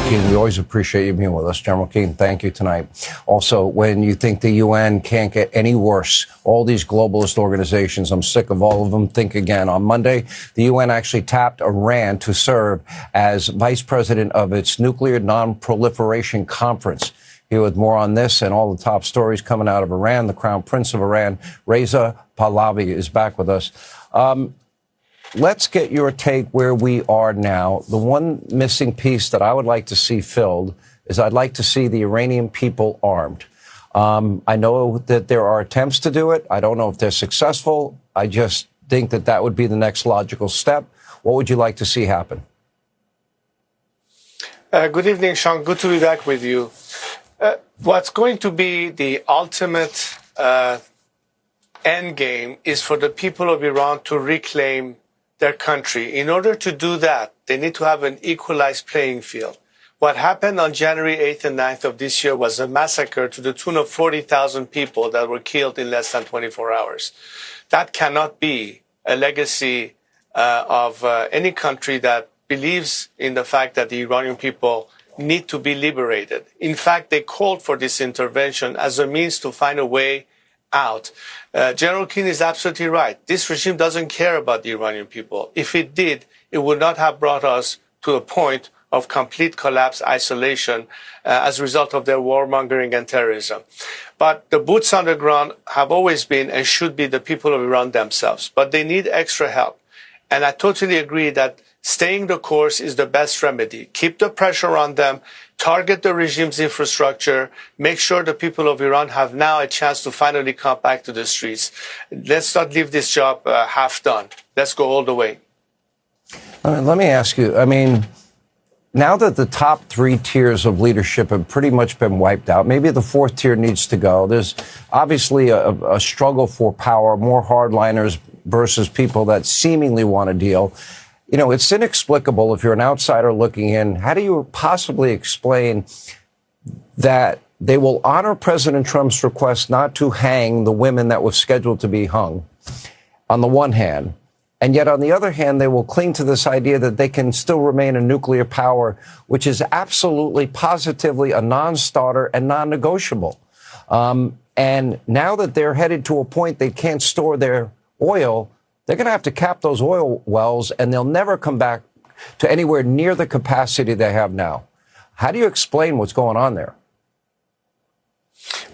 Keane, we always appreciate you being with us. General Keane, thank you tonight. Also, when you think the UN can't get any worse, all these globalist organizations, I'm sick of all of them, think again. On Monday, the UN actually tapped Iran to serve as vice president of its nuclear non-proliferation conference. Here with more on this and all the top stories coming out of Iran, the Crown Prince of Iran, Reza Pahlavi, is back with us. Let's get your take where we are now. The one missing piece that I would like to see filled is I'd like to see the Iranian people armed. I know that there are attempts to do it. I don't know if they're successful. I just think that that would be the next logical step. What would you like to see happen? Good evening, Sean. Good to be back with you. What's going to be the ultimate end game is for the people of Iran to reclaim their country. In order to do that, they need to have an equalized playing field. What happened on January 8th and 9th of this year was a massacre to the tune of 40,000 people that were killed in less than 24 hours. That cannot be a legacy of any country that believes in the fact that the Iranian people need to be liberated. In fact, they called for this intervention as a means to find a way out. General Keane is absolutely right. This regime doesn't care about the Iranian people. If it did, it would not have brought us to a point of complete collapse, isolation, as a result of their warmongering and terrorism. But the boots on the ground have always been and should be the people of Iran themselves. But they need extra help. And I totally agree that staying the course is the best remedy. Keep the pressure on them, target the regime's infrastructure, make sure the people of Iran have now a chance to finally come back to the streets. Let's not leave this job half done. Let's go all the way. Let me ask you, now that the top three tiers of leadership have pretty much been wiped out, maybe the fourth tier needs to go. There's obviously a struggle for power, more hardliners versus people that seemingly want a deal. You know, it's inexplicable if you're an outsider looking in. How do you possibly explain that they will honor President Trump's request not to hang the women that were scheduled to be hung, on the one hand, and yet on the other hand, they will cling to this idea that they can still remain a nuclear power, which is absolutely, positively a non-starter and non-negotiable. And now that they're headed to a point they can't store their oil, they're going to have to cap those oil wells, and they'll never come back to anywhere near the capacity they have now. How do you explain what's going on there?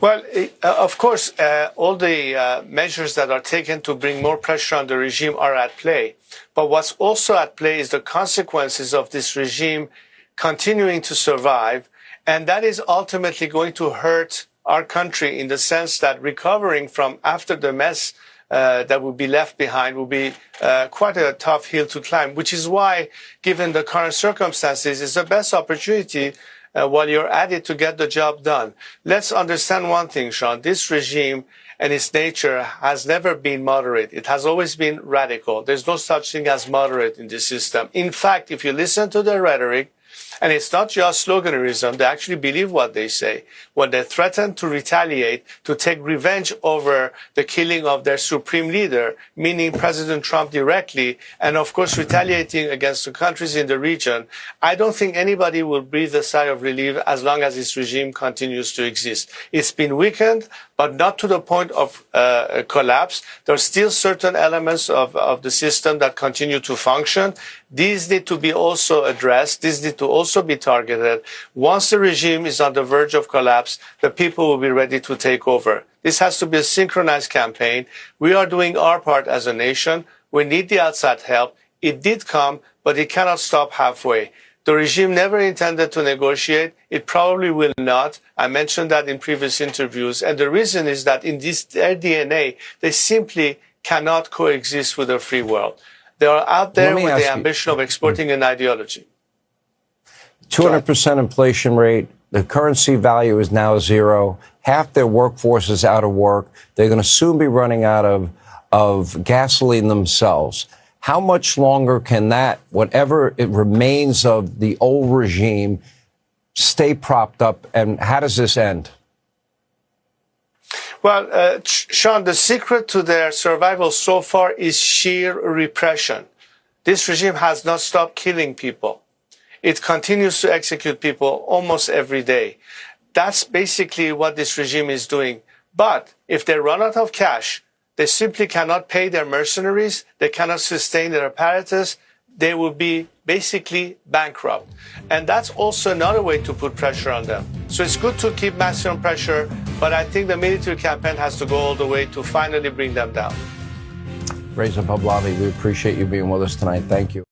Well, of course, all the measures that are taken to bring more pressure on the regime are at play. But what's also at play is the consequences of this regime continuing to survive. And that is ultimately going to hurt our country in the sense that recovering from after the mess that will be left behind will be quite a tough hill to climb, which is why, given the current circumstances, it's the best opportunity while you're at it to get the job done. Let's understand one thing, Sean. This regime and its nature has never been moderate. It has always been radical. There's no such thing as moderate in this system. In fact, if you listen to their rhetoric, and it's not just sloganism, they actually believe what they say. When they threaten to retaliate, to take revenge over the killing of their supreme leader, meaning President Trump directly, and of course retaliating against the countries in the region, I don't think anybody will breathe a sigh of relief as long as this regime continues to exist. It's been weakened, but not to the point of collapse. There are still certain elements of the system that continue to function. These need to be also addressed. These need to also be targeted. Once the regime is on the verge of collapse, the people will be ready to take over. This has to be a synchronized campaign. We are doing our part as a nation. We need the outside help. It did come, but it cannot stop halfway. The regime never intended to negotiate. It probably will not. I mentioned that in previous interviews. And the reason is that in their DNA, they simply cannot coexist with a free world. They are out there with the ambition of exporting an ideology. 200% inflation rate. The currency value is now zero. Half their workforce is out of work. They're going to soon be running out of gasoline themselves. How much longer can that, whatever it remains of the old regime, stay propped up, and how does this end? Well, Sean, the secret to their survival so far is sheer repression. This regime has not stopped killing people. It continues to execute people almost every day. That's basically what this regime is doing. But if they run out of cash, they simply cannot pay their mercenaries, they cannot sustain their apparatus, they will be basically bankrupt. And that's also another way to put pressure on them. So it's good to keep maximum pressure, but I think the military campaign has to go all the way to finally bring them down. Reza Pahlavi, we appreciate you being with us tonight. Thank you.